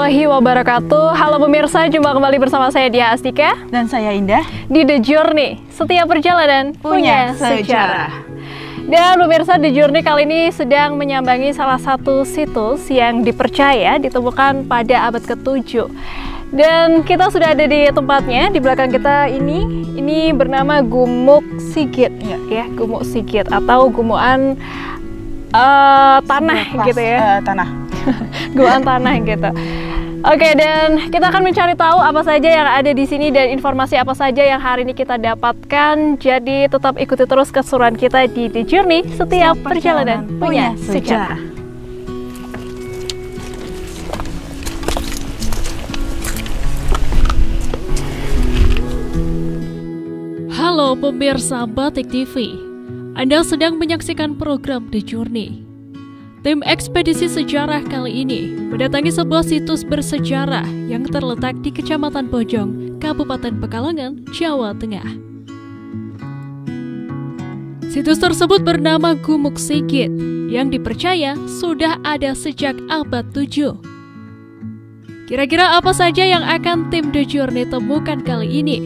warahmatullahi wabarakatuh. Halo pemirsa, jumpa kembali bersama saya Dia Astika dan saya Indah di The Journey. Setiap perjalanan punya sejarah. Dan pemirsa, The Journey kali ini sedang menyambangi salah satu situs yang dipercaya ditemukan pada abad ke-7. Dan kita sudah ada di tempatnya. Di belakang kita ini bernama Gumuk Sigit, ya, Gumuk Sigit atau gumukan tanah gitu ya. Gumukan tanah gitu. Oke, dan kita akan mencari tahu apa saja yang ada di sini dan informasi apa saja yang hari ini kita dapatkan. Jadi tetap ikuti terus keseruan kita di The Journey. Setiap perjalanan punya sejarah. Halo pemirsa Batik TV, Anda sedang menyaksikan program The Journey. Tim ekspedisi sejarah kali ini mendatangi sebuah situs bersejarah yang terletak di Kecamatan Bojong, Kabupaten Pekalongan, Jawa Tengah. Situs tersebut bernama Gumuk Sigit yang dipercaya sudah ada sejak abad 7. Kira-kira apa saja yang akan tim The Journey temukan kali ini?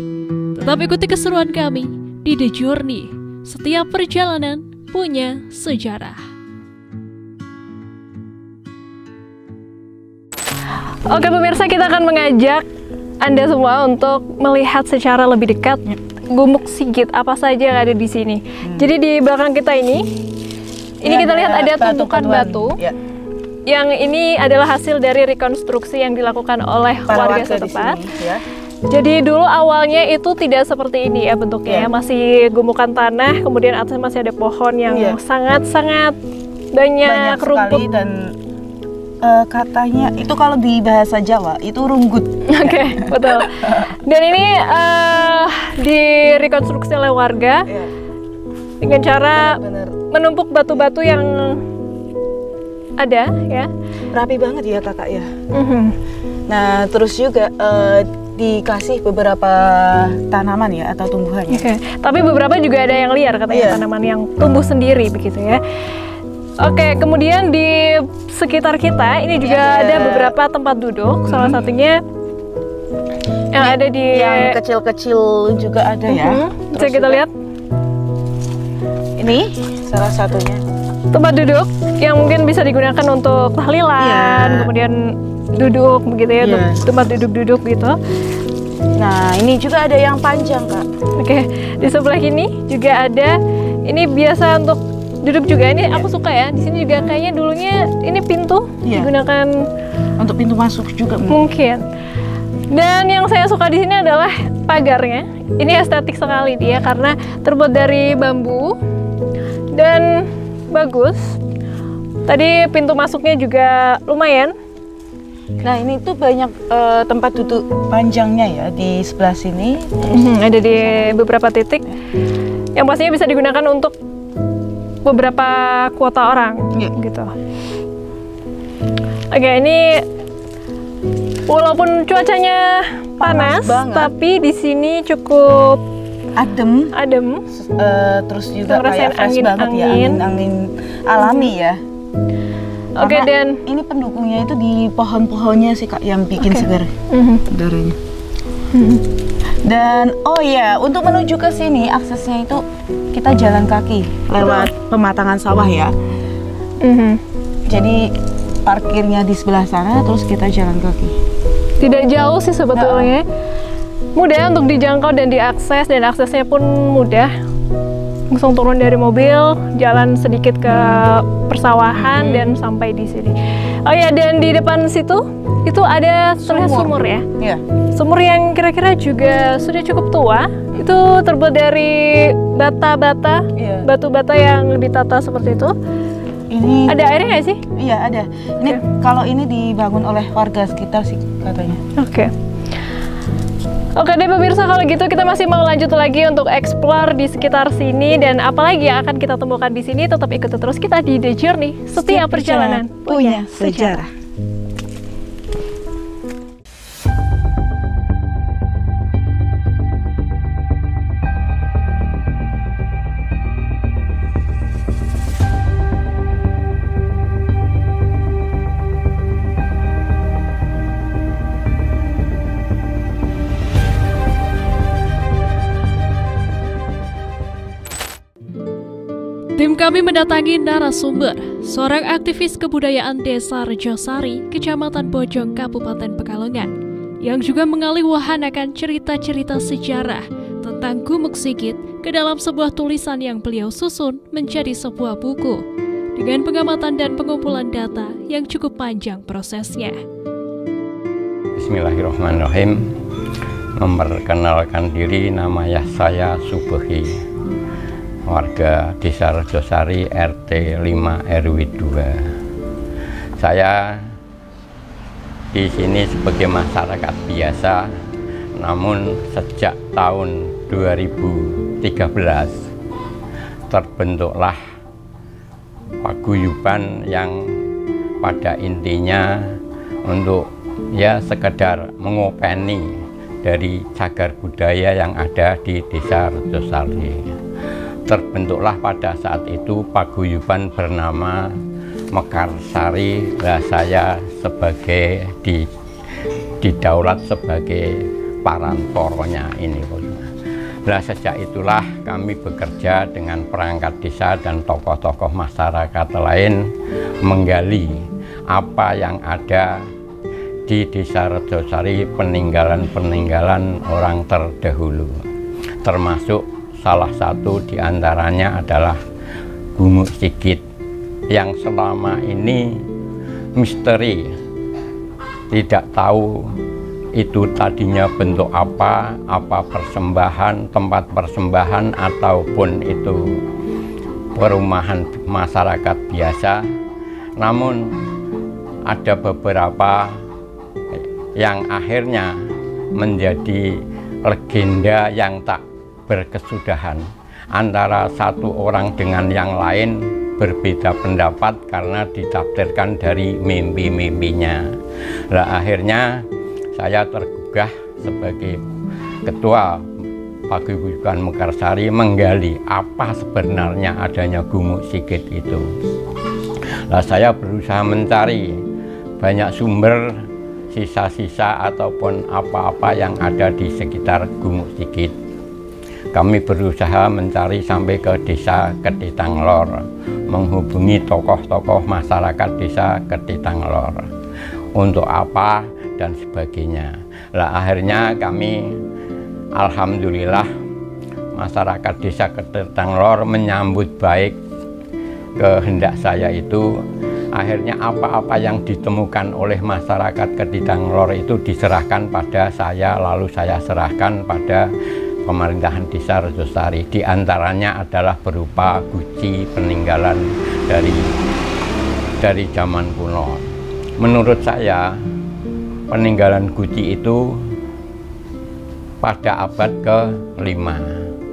Tetap ikuti keseruan kami di The Journey. Setiap perjalanan punya sejarah. Oke pemirsa, kita akan mengajak Anda semua untuk melihat secara lebih dekat Gumuk Sigit apa saja yang ada di sini. Jadi di belakang kita ini kita lihat ada tumpukan batu. Yang ini adalah hasil dari rekonstruksi yang dilakukan oleh warga setempat. Jadi dulu awalnya itu tidak seperti ini ya bentuknya, masih gumukan tanah, kemudian atasnya masih ada pohon yang sangat-sangat banyak rumput. Dan katanya itu kalau di bahasa Jawa itu runggut. Oke, betul. Dan ini direkonstruksi oleh warga dengan cara menumpuk batu-batu yang ada, ya. Rapi banget ya kakak ya. Nah terus juga dikasih beberapa tanaman ya atau tumbuhannya. Tapi beberapa juga ada yang liar katanya, tanaman yang tumbuh sendiri begitu ya. Oke, kemudian di sekitar kita ini juga ada beberapa tempat duduk. Salah satunya yang ada di yang kecil-kecil juga ada ya. Bisa kita lihat. Ini salah satunya tempat duduk yang mungkin bisa digunakan untuk tahlilan, kemudian duduk begitu ya, tempat duduk-duduk gitu. Nah, ini juga ada yang panjang, Kak. Oke, di sebelah ini juga ada. Ini biasa untuk duduk juga. Ini aku suka ya. Di sini juga kayaknya dulunya ini pintu digunakan untuk pintu masuk juga mungkin. Dan yang saya suka di sini adalah pagarnya. Ini estetik sekali dia karena terbuat dari bambu dan bagus. Tadi pintu masuknya juga lumayan. Nah ini tuh banyak tempat duduk panjangnya ya di sebelah sini. Ada di beberapa titik yang pastinya bisa digunakan untuk beberapa kuota orang gitu. Oke, ini walaupun cuacanya panas tapi di sini cukup adem. Terus juga kayak fresh banget ya, angin alami ya. Oke, dan ini pendukungnya itu di pohon-pohonnya sih Kak yang bikin segar udaranya. Dan untuk menuju ke sini aksesnya itu kita jalan kaki lewat pematangan sawah ya. Jadi parkirnya di sebelah sana, terus kita jalan kaki. Tidak jauh sih sebetulnya. Mudah untuk dijangkau dan diakses, dan aksesnya pun mudah. Langsung turun dari mobil, jalan sedikit ke persawahan dan sampai di sini. Oh ya, dan di depan situ itu ada terlihat sumur ya. Sumur yang kira-kira juga sudah cukup tua. Itu terbuat dari bata-bata, batu bata yang ditata seperti itu. Ini ada airnya nggak sih? Iya ada. Ini kalau ini dibangun oleh warga sekitar sih katanya. Oke deh pemirsa, kalau gitu kita masih mau lanjut lagi untuk explore di sekitar sini, dan apalagi yang akan kita temukan di sini. Tetap ikuti terus kita di The Journey. Setiap perjalanan punya sejarah. Tim kami mendatangi narasumber, seorang aktivis kebudayaan Desa Rejosari, Kecamatan Bojong, Kabupaten Pekalongan, yang juga mengalih wahanakan cerita-cerita sejarah tentang Gumuk Sigit ke dalam sebuah tulisan yang beliau susun menjadi sebuah buku dengan pengamatan dan pengumpulan data yang cukup panjang prosesnya. Bismillahirrahmanirrahim. Memperkenalkan diri, nama saya Subehi, warga Desa Rejosari RT 5 RW 2. Saya di sini sebagai masyarakat biasa, namun sejak tahun 2013 terbentuklah paguyuban yang pada intinya untuk sekedar mengopeni dari cagar budaya yang ada di Desa Rejosari. Terbentuklah pada saat itu paguyuban bernama Mekarsari. Saya sebagai didaulat sebagai parantoronya ini. Sejak itulah kami bekerja dengan perangkat desa dan tokoh-tokoh masyarakat lain menggali apa yang ada di Desa Rejosari, peninggalan-peninggalan orang terdahulu, termasuk salah satu diantaranya adalah Gumuk Sigit yang selama ini misteri, tidak tahu itu tadinya bentuk apa persembahan, tempat persembahan ataupun itu perumahan masyarakat biasa. Namun ada beberapa yang akhirnya menjadi legenda yang tak berkesudahan antara satu orang dengan yang lain, berbeda pendapat karena ditafsirkan dari mimpi-mimpinya. Akhirnya saya tergugah sebagai ketua paguyuban Mekarsari menggali apa sebenarnya adanya Gumuk Sigit itu. Saya berusaha mencari banyak sumber, sisa-sisa ataupun apa-apa yang ada di sekitar Gumuk Sigit. Kami berusaha mencari sampai ke Desa Ketitanglor, menghubungi tokoh-tokoh masyarakat Desa Ketitanglor untuk apa dan sebagainya. Akhirnya kami, alhamdulillah, masyarakat Desa Ketitanglor menyambut baik kehendak saya itu. Akhirnya apa-apa yang ditemukan oleh masyarakat Ketitanglor itu diserahkan pada saya, lalu saya serahkan pada pemerintahan Desa Rejosari. Di antaranya adalah berupa guci peninggalan dari zaman kuno. Menurut saya, peninggalan guci itu pada abad ke-5.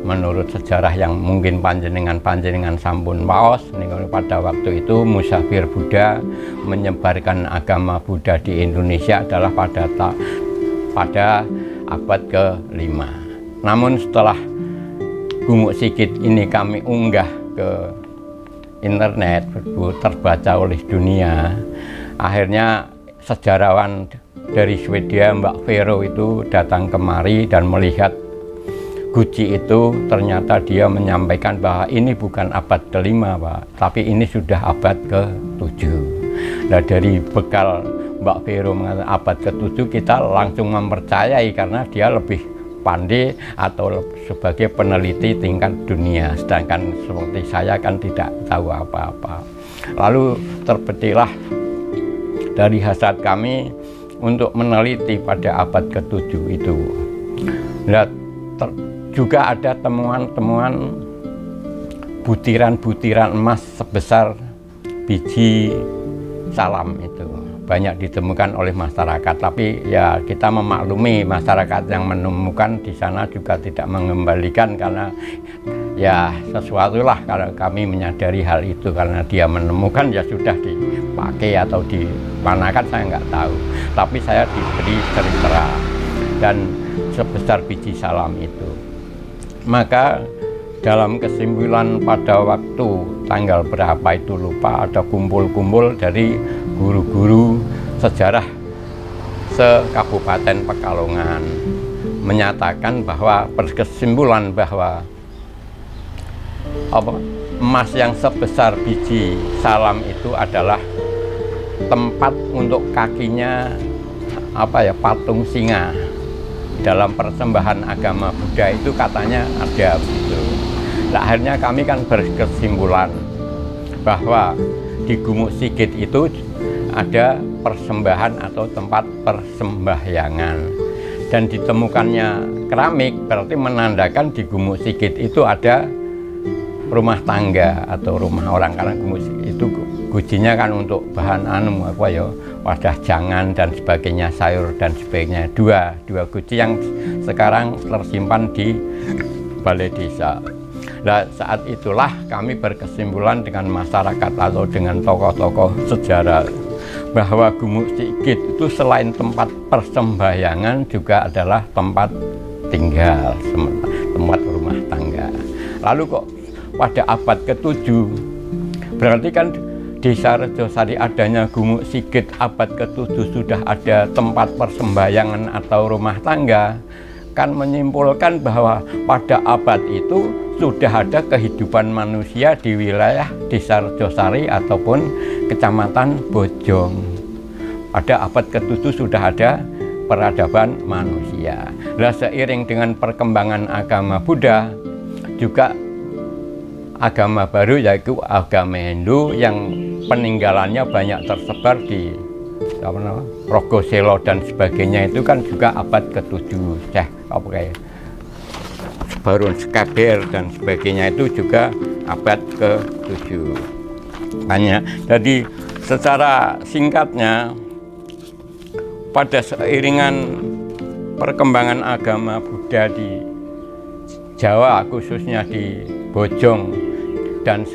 Menurut sejarah yang mungkin panjenengan sampun waos, pada waktu itu Musafir Buddha menyebarkan agama Buddha di Indonesia adalah pada abad ke-5. Namun setelah Gumuk Sigit ini kami unggah ke internet, terbaca oleh dunia, akhirnya sejarawan dari Swedia, Mbak Vero itu datang kemari dan melihat guci itu. Ternyata dia menyampaikan bahwa ini bukan abad ke-5, Pak, tapi ini sudah abad ke-7. Dari bekal Mbak Vero mengatakan abad ke-7, kita langsung mempercayai karena dia lebih pandai atau sebagai peneliti tingkat dunia, sedangkan seperti saya kan tidak tahu apa-apa. Lalu terbetiklah dari hasrat kami untuk meneliti pada abad ke-7 itu. Juga ada temuan-temuan butiran-butiran emas sebesar biji salam itu banyak ditemukan oleh masyarakat, tapi ya kita memaklumi masyarakat yang menemukan di sana juga tidak mengembalikan karena ya sesuatu lah. Kalau kami menyadari hal itu karena dia menemukan ya sudah dipakai atau dipanakan saya nggak tahu, tapi saya diberi cerita dan sebesar biji salam itu. Maka dalam kesimpulan pada waktu tanggal berapa itu lupa, ada kumpul-kumpul dari guru-guru sejarah se-Kabupaten Pekalongan menyatakan bahwa berkesimpulan bahwa emas yang sebesar biji salam itu adalah tempat untuk kakinya patung singa. Dalam persembahan agama Buddha itu katanya ada gitu. Nah, akhirnya kami kan berkesimpulan bahwa di Gumuk Sigit itu ada persembahan atau tempat persembahyangan, dan ditemukannya keramik berarti menandakan di Gumuk Sigit itu ada rumah tangga atau rumah orang, karena Gumuk Sigit itu gujinya kan untuk bahan wadah jangan dan sebagainya, sayur dan sebagainya. Dua guji yang sekarang tersimpan di balai desa. Nah, saat itulah kami berkesimpulan dengan masyarakat atau dengan tokoh-tokoh sejarah bahwa Gumuk Sigit itu selain tempat persembahyangan juga adalah tempat tinggal, tempat rumah tangga. Lalu kok pada abad ke-7 berarti kan Desa Rejosari adanya Gumuk Sigit abad ke-7 sudah ada tempat persembahyangan atau rumah tangga, kan menyimpulkan bahwa pada abad itu sudah ada kehidupan manusia di wilayah Desa Rejosari ataupun Kecamatan Bojong. Pada abad ke-7 sudah ada peradaban manusia. Nah, seiring dengan perkembangan agama Buddha, juga agama baru yaitu agama Hindu yang peninggalannya banyak tersebar di Rogoselo dan sebagainya, itu kan juga abad ke-7. Barun Skaber dan sebagainya itu juga abad ke-7. Jadi secara singkatnya, pada seiringan perkembangan agama Buddha di Jawa, khususnya di Bojong dan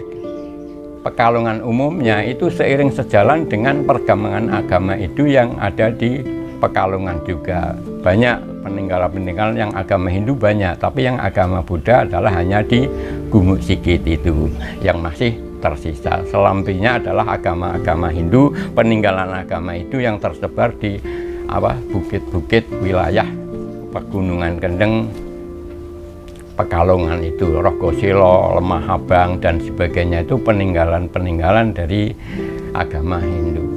Pekalongan umumnya, itu seiring sejalan dengan perkembangan agama itu yang ada di Pekalongan juga. Banyak peninggalan-peninggalan yang agama Hindu banyak, tapi yang agama Buddha adalah hanya di Gumuk Sigit itu yang masih tersisa. Selebihnya adalah agama-agama Hindu, peninggalan agama itu yang tersebar di bukit-bukit wilayah Pegunungan Kendeng, Pekalongan itu, Rogoselo, Lemah Abang dan sebagainya, itu peninggalan-peninggalan dari agama Hindu.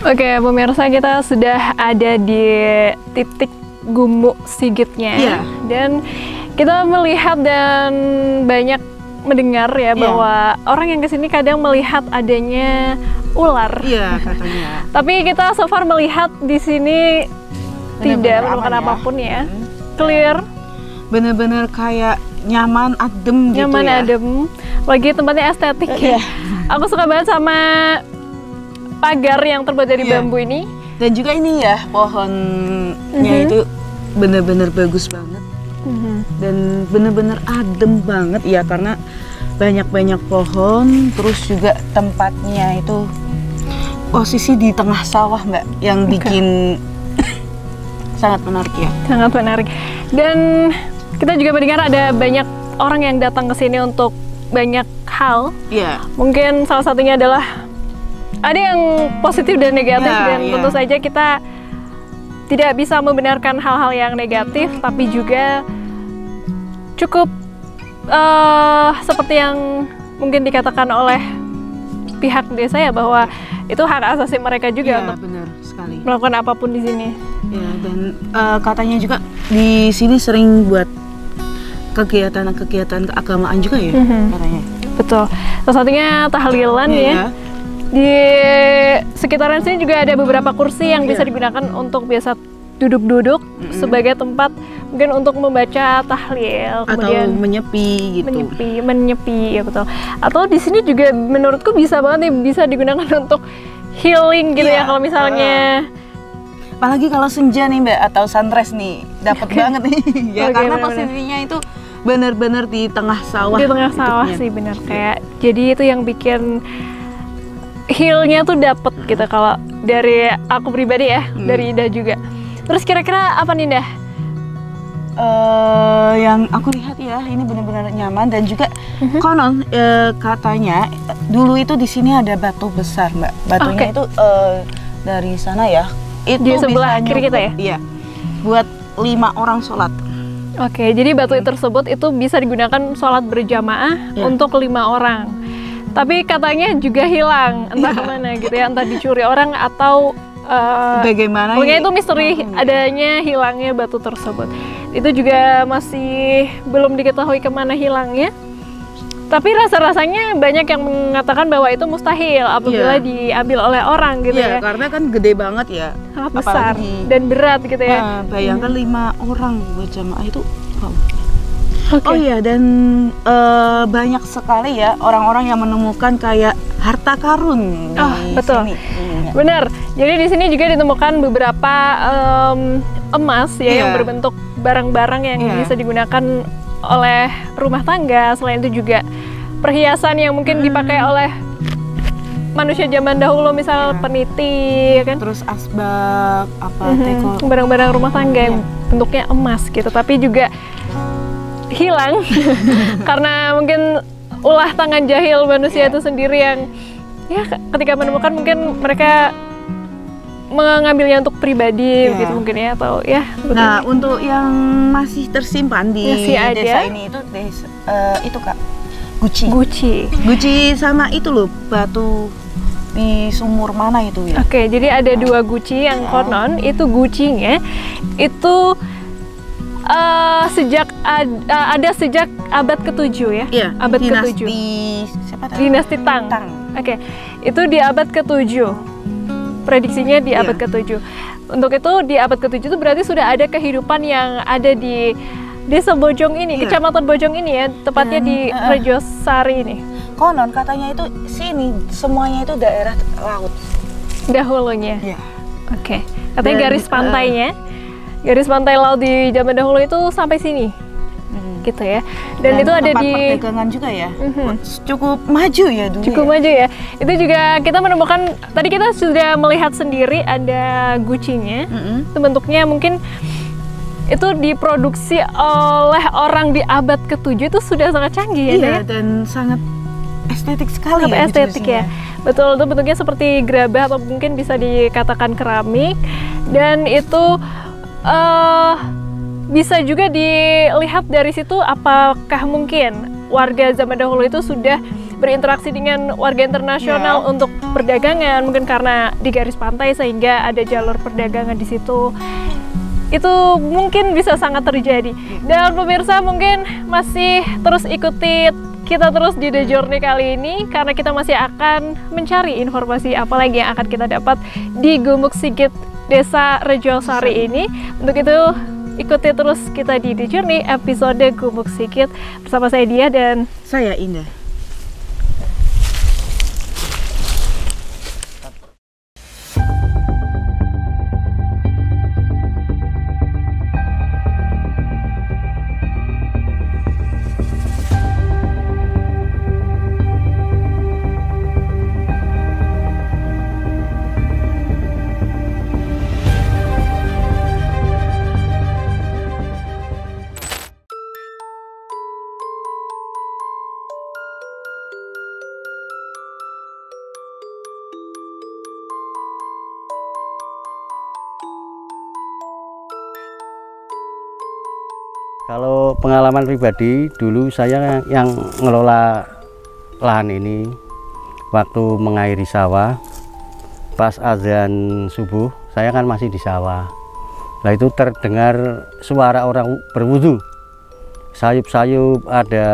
Oke, pemirsa, kita sudah ada di titik Gumuk Sigitnya, dan kita melihat dan banyak mendengar bahwa orang yang kesini kadang melihat adanya ular. Iya, katanya. Tapi kita so far melihat di sini tidak menemukan apapun ya. Clear. Bener-bener kayak nyaman, adem gitu ya. Nyaman, adem. Lagi tempatnya estetik ya. Aku suka banget sama pagar yang terbuat dari bambu ini. Dan juga ini ya, pohonnya itu bener-bener bagus banget. Dan bener-bener adem banget ya, karena banyak-banyak pohon, terus juga tempatnya itu posisi di tengah sawah, Mbak, yang bikin sangat menarik ya. Sangat menarik. Dan kita juga mendengar ada banyak orang yang datang ke sini untuk banyak hal. Mungkin salah satunya adalah ada yang positif dan negatif, dan tentu saja kita tidak bisa membenarkan hal-hal yang negatif, tapi juga cukup seperti yang mungkin dikatakan oleh pihak desa ya, bahwa itu hak asasi mereka juga untuk benar sekali melakukan apapun di sini. Ya, dan katanya juga di sini sering buat kegiatan keagamaan juga ya, katanya. Betul. Salah satunya tahlilan ya. Di sekitaran sini juga ada beberapa kursi yang bisa digunakan untuk biasa duduk-duduk sebagai tempat mungkin untuk membaca tahlil, kemudian atau menyepi gitu. Menyepi ya, betul. Atau di sini juga menurutku bisa banget nih, bisa digunakan untuk healing gitu ya, kalau misalnya apalagi kalau senja nih, Mbak, atau sunrise nih, dapat banget nih. Ya, karena posisinya itu benar-benar di tengah sawah. Di tengah sawah sih, benar. Kayak jadi itu yang bikin healnya tuh dapet gitu, kalau dari aku pribadi ya, dari Ida juga. Terus kira-kira apa nih, Dah? Yang aku lihat ya, ini benar-benar nyaman, dan juga konon katanya dulu itu di sini ada batu besar, Mbak. Batunya itu dari sana ya. Itu di sebelah kiri kita ya? Iya. buat 5 orang sholat. Oke, jadi batu tersebut itu bisa digunakan sholat berjamaah untuk 5 orang. Tapi katanya juga hilang, entah kemana gitu ya, entah dicuri orang atau bagaimana? Pokoknya itu misteri adanya hilangnya batu tersebut. Itu juga masih belum diketahui kemana hilangnya. Tapi rasa-rasanya banyak yang mengatakan bahwa itu mustahil apabila diambil oleh orang gitu ya. Karena kan gede banget ya. Sangat besar dan berat gitu ya. Bayangkan 5 orang buat jamaah itu. Wow. Okay. Oh iya, dan banyak sekali ya orang-orang yang menemukan kayak harta karun di betul. sini. Benar. Jadi di sini juga ditemukan beberapa emas ya yang berbentuk barang-barang yang bisa digunakan oleh rumah tangga. Selain itu juga perhiasan yang mungkin dipakai oleh manusia zaman dahulu, misal peniti kan. Terus asbak, teko, barang-barang rumah tangga yang bentuknya emas gitu, tapi juga hilang karena mungkin ulah tangan jahil manusia itu sendiri yang ya ketika menemukan mungkin mereka mengambilnya untuk pribadi gitu mungkin ya, atau ya. Nah, untuk yang masih tersimpan di desa ini itu Kak, guci sama itu loh, batu di sumur mana itu ya. Oke, jadi ada 2 guci yang konon itu gucinya itu sejak abad ke-7 ya. Iya, abad ke-7. Dinasti Tang. Oke. Itu di abad ke-7. Prediksinya di abad ke-7. Untuk itu di abad ke-7 itu berarti sudah ada kehidupan yang ada di Desa Bojong ini, Kecamatan Bojong ini ya, tepatnya di Rejosari ini. Konon katanya itu sini semuanya itu daerah laut dahulunya. Iya. Oke. Katanya garis pantainya, garis pantai laut di zaman dahulu itu sampai sini. Gitu ya. Dan itu ada di perdagangan juga ya. Cukup maju ya dulu. Cukup maju ya. Itu juga kita menemukan, tadi kita sudah melihat sendiri ada gucinya. Itu bentuknya mungkin itu diproduksi oleh orang di abad ke-7, itu sudah sangat canggih ya. Iya, dan sangat estetik sekali. Sangat estetik ya. Betul, itu bentuknya seperti gerabah atau mungkin bisa dikatakan keramik. Dan itu bisa juga dilihat dari situ apakah mungkin warga zaman dahulu itu sudah berinteraksi dengan warga internasional untuk perdagangan, mungkin karena di garis pantai sehingga ada jalur perdagangan di situ. Itu mungkin bisa sangat terjadi. Dan pemirsa mungkin masih terus ikuti kita terus di The Journey kali ini, karena kita masih akan mencari informasi apa lagi yang akan kita dapat di Gumuk Sigit Desa Rejosari ini. Untuk itu ikuti terus kita di The Journey episode Gumuk Sigit bersama saya Dia dan saya Indah. Kalau pengalaman pribadi, dulu saya yang ngelola lahan ini waktu mengairi sawah, pas azan subuh saya kan masih di sawah. Nah itu terdengar suara orang berwudu, sayup-sayup, ada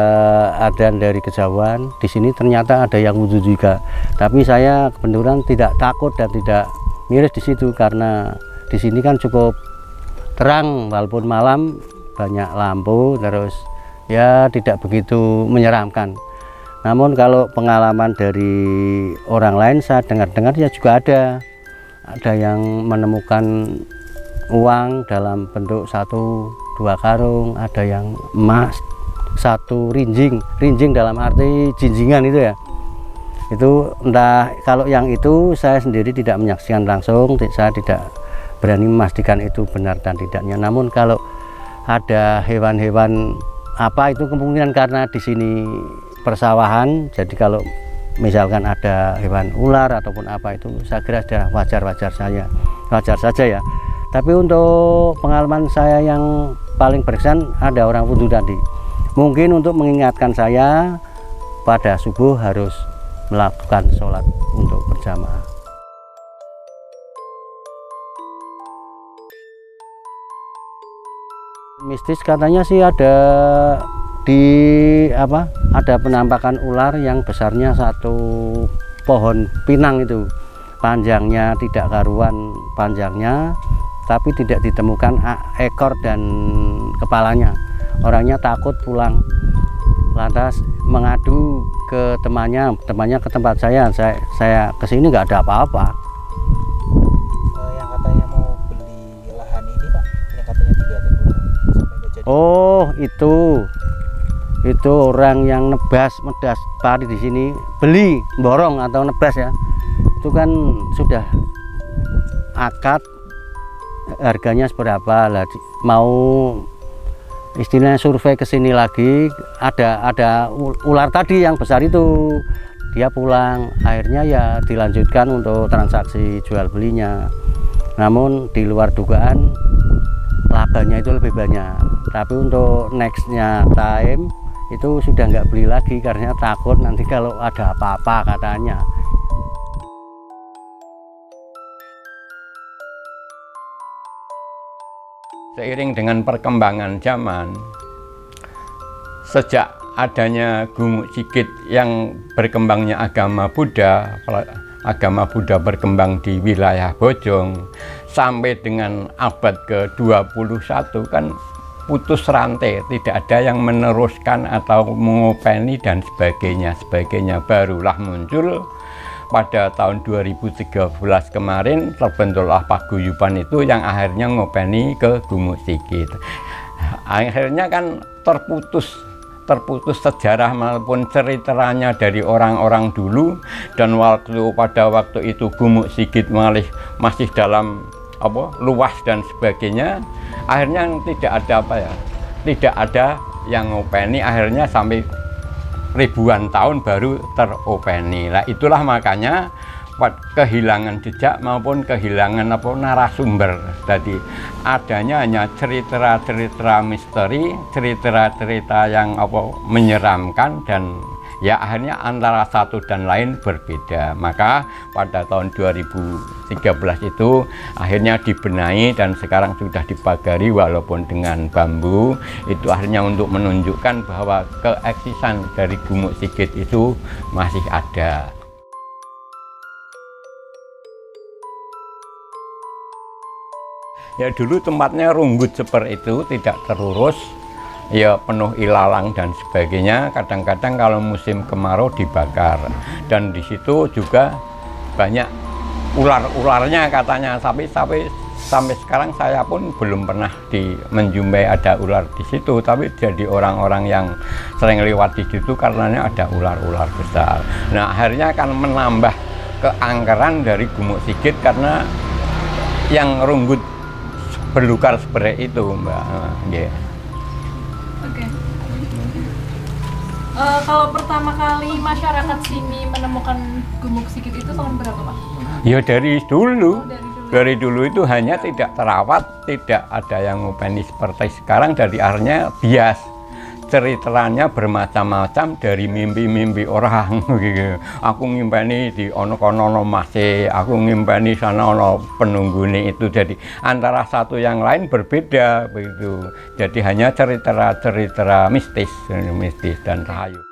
adzan dari kejauhan. Di sini ternyata ada yang wudu juga, tapi saya kebetulan tidak takut dan tidak miris di situ karena di sini kan cukup terang walaupun malam, banyak lampu, terus ya tidak begitu menyeramkan. Namun kalau pengalaman dari orang lain saya dengar-dengar ya juga ada yang menemukan uang dalam bentuk 1-2 karung, ada yang emas 1 rinjing dalam arti jinjingan itu ya. Itu entah, kalau yang itu saya sendiri tidak menyaksikan langsung, saya tidak berani memastikan itu benar dan tidaknya. Namun kalau ada hewan-hewan apa itu kemungkinan karena di sini persawahan, jadi kalau misalkan ada hewan ular ataupun apa itu saya kira sudah wajar saja ya. Tapi untuk pengalaman saya yang paling berkesan ada orang wudhu tadi. Mungkin untuk mengingatkan saya pada subuh harus melakukan sholat untuk berjamaah. Mistis katanya sih ada ada penampakan ular yang besarnya satu pohon pinang itu, panjangnya tidak karuan panjangnya, tapi tidak ditemukan ekor dan kepalanya. Orangnya takut pulang, lantas mengadu ke temannya ke tempat saya kesini nggak ada apa-apa. Yang katanya mau beli lahan ini Pak, yang katanya 3 tahun sampai nggak jadi. Oh, itu orang yang medas padi di sini, beli borong atau nebas ya, itu kan sudah akad harganya seberapa lah, mau istilahnya survei ke sini lagi, ada ular tadi yang besar itu, dia pulang, akhirnya ya dilanjutkan untuk transaksi jual belinya. Namun di luar dugaan labanya itu lebih banyak, tapi untuk nextnya time itu sudah nggak beli lagi karena takut nanti kalau ada apa-apa katanya. Seiring dengan perkembangan zaman, sejak adanya Gumuk Sigit yang berkembangnya agama Buddha berkembang di wilayah Bojong, sampai dengan abad ke-21 kan putus rantai, tidak ada yang meneruskan atau mengopeni dan sebagainya. Barulah muncul pada tahun 2013 kemarin terbentuklah paguyuban itu yang akhirnya ngopeni ke Gumuk Sigit. Akhirnya kan terputus sejarah maupun ceritanya dari orang-orang dulu, dan pada waktu itu Gumuk Sigit masih dalam luas dan sebagainya. Akhirnya tidak ada yang ngopeni, akhirnya sampai ribuan tahun baru teropeni. Nah, itulah makanya kehilangan jejak maupun kehilangan narasumber tadi. Adanya hanya cerita-cerita misteri, cerita-cerita yang menyeramkan, dan ya akhirnya antara satu dan lain berbeda. Maka pada tahun 2013 itu akhirnya dibenahi dan sekarang sudah dipagari walaupun dengan bambu. Itu akhirnya untuk menunjukkan bahwa keeksisan dari Gumuk Sigit itu masih ada. Ya dulu tempatnya runggut seperti itu, tidak terurus, ya penuh ilalang dan sebagainya. Kadang-kadang kalau musim kemarau dibakar, dan di situ juga banyak ular-ularnya katanya. Sampai sekarang saya pun belum pernah menjumpai ada ular di situ, tapi jadi orang-orang yang sering lewat di situ karenanya ada ular-ular besar. Nah, akhirnya akan menambah keangkeran dari Gumuk Sigit karena yang runggut berlukar seperti itu, Mbak. Yeah. Oke. Kalau pertama kali masyarakat sini menemukan Gumuk Sigit itu tahun berapa, Pak? Ya dari dulu. Dari dulu itu hanya tidak terawat, tidak ada yang ngopeni seperti sekarang. Dari akhirnya bias. Ceritanya bermacam-macam, dari mimpi-mimpi orang gitu. Aku ngimpeni di ono-kono masih, aku ngimpeni sana ono penunggune itu. Jadi antara satu yang lain berbeda begitu. Jadi hanya cerita-cerita mistis dan rahayu.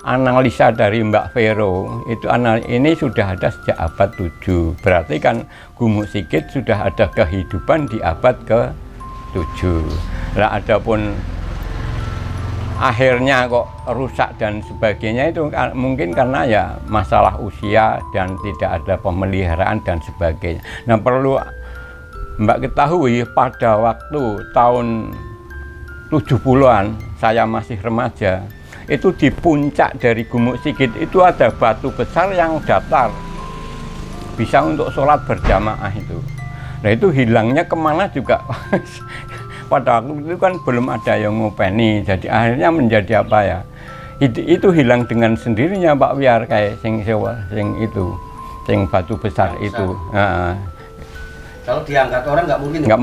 Analisa dari Mbak Vero itu ini sudah ada sejak abad 7. Berarti kan Gumuk Sigit sudah ada kehidupan di abad ke-7. Nah, adapun akhirnya kok rusak dan sebagainya itu mungkin karena ya masalah usia dan tidak ada pemeliharaan dan sebagainya. Nah, perlu Mbak ketahui pada waktu tahun 70-an saya masih remaja, itu di puncak dari Gumuk Sigit itu ada batu besar yang datar, bisa untuk sholat berjamaah itu. Nah, itu hilangnya kemana juga pada waktu itu kan belum ada yang ngopeni, jadi akhirnya menjadi apa ya, itu hilang dengan sendirinya Pak Wiar, kayak sing itu. sing batu besar itu. Kalau diangkat orang nggak mungkin. Nggak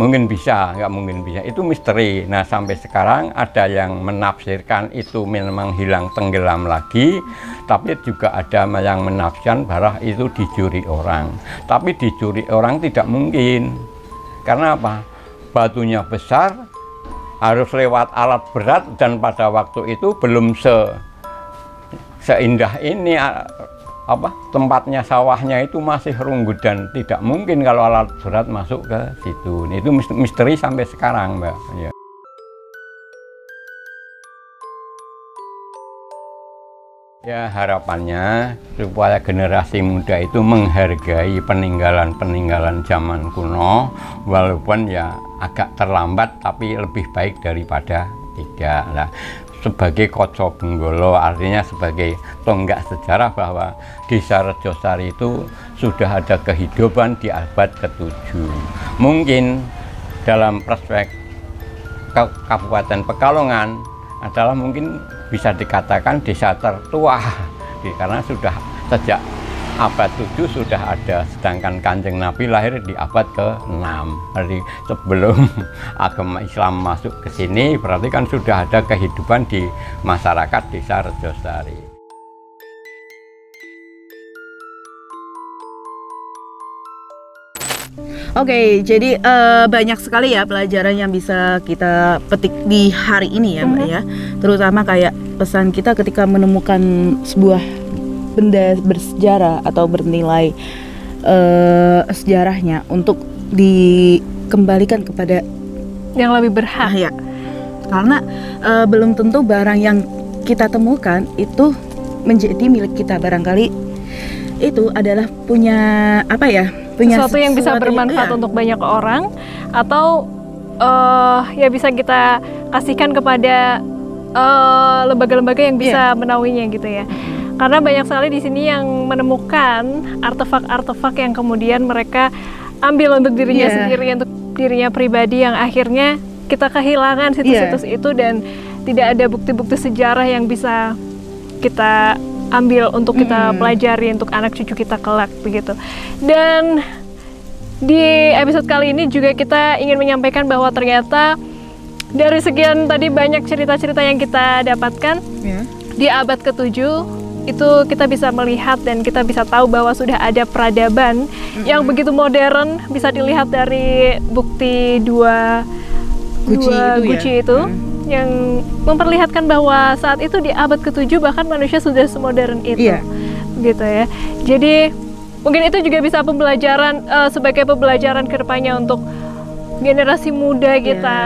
mungkin bisa. Itu misteri. Nah, sampai sekarang ada yang menafsirkan itu memang hilang tenggelam lagi, tapi juga ada yang menafsirkan bahwa itu dicuri orang. Tapi dicuri orang tidak mungkin. Karena apa? Batunya besar, harus lewat alat berat, dan pada waktu itu belum seindah ini. Tempatnya sawahnya itu masih runggut dan tidak mungkin kalau alat berat masuk ke situ. Itu misteri sampai sekarang, Mbak. Ya. Ya, harapannya supaya generasi muda itu menghargai peninggalan-peninggalan zaman kuno, walaupun ya agak terlambat tapi lebih baik daripada tidak. Nah, sebagai Koco Benggolo, artinya sebagai tonggak sejarah bahwa Desa Rejosari itu sudah ada kehidupan di abad ke-7. Mungkin dalam perspektif Kabupaten Pekalongan adalah mungkin bisa dikatakan desa tertua, karena sudah sejak abad 7 sudah ada, sedangkan Kanjeng Nabi lahir di abad ke-6. Jadi sebelum agama Islam masuk ke sini, berarti kan sudah ada kehidupan di masyarakat Desa Rejosari. Oke, jadi banyak sekali ya pelajaran yang bisa kita petik di hari ini ya, Mbak ya. Terutama kayak pesan kita ketika menemukan sebuah benda bersejarah atau bernilai sejarahnya untuk dikembalikan kepada yang lebih berhak. Ya, karena belum tentu barang yang kita temukan itu menjadi milik kita. Barangkali itu adalah punya sesuatu yang bisa bermanfaat untuk banyak orang, atau ya bisa kita kasihkan kepada lembaga-lembaga yang bisa menaunginya gitu ya. Karena banyak sekali di sini yang menemukan artefak-artefak yang kemudian mereka ambil untuk dirinya sendiri, untuk dirinya pribadi, yang akhirnya kita kehilangan situs-situs itu dan tidak ada bukti-bukti sejarah yang bisa kita ambil untuk kita pelajari untuk anak cucu kita kelak begitu. Dan di episode kali ini juga kita ingin menyampaikan bahwa ternyata dari sekian tadi banyak cerita-cerita yang kita dapatkan di abad ke-7 itu kita bisa melihat dan kita bisa tahu bahwa sudah ada peradaban yang begitu modern, bisa dilihat dari bukti dua guci itu yang memperlihatkan bahwa saat itu di abad ke-7 bahkan manusia sudah semodern itu, gitu ya. Jadi mungkin itu juga bisa pembelajaran sebagai pembelajaran kedepannya untuk generasi muda kita,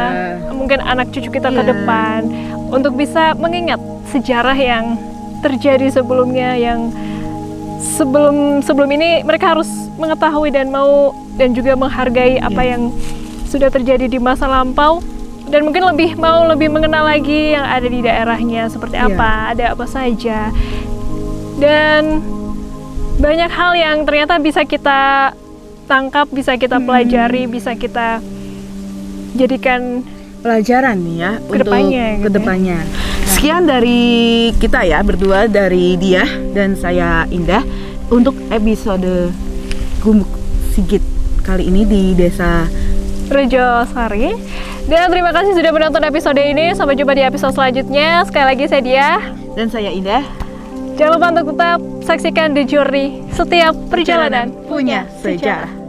mungkin anak cucu kita ke depan, untuk bisa mengingat sejarah yang terjadi sebelumnya, yang sebelum ini mereka harus mengetahui dan mau dan juga menghargai apa yang sudah terjadi di masa lampau, dan mungkin lebih mengenal lagi yang ada di daerahnya seperti apa, ada apa saja, dan banyak hal yang ternyata bisa kita tangkap, bisa kita pelajari, bisa kita jadikan pelajaran nih ya kedepannya, untuk kedepannya. Sekian dari kita ya berdua, dari Diah dan saya Indah, untuk episode Gumuk Sigit kali ini di Desa Rejosari. Dan terima kasih sudah menonton episode ini. Sampai jumpa di episode selanjutnya. Sekali lagi saya Diah dan saya Indah. Jangan lupa untuk tetap saksikan The Journey. Setiap perjalanan punya sejarah.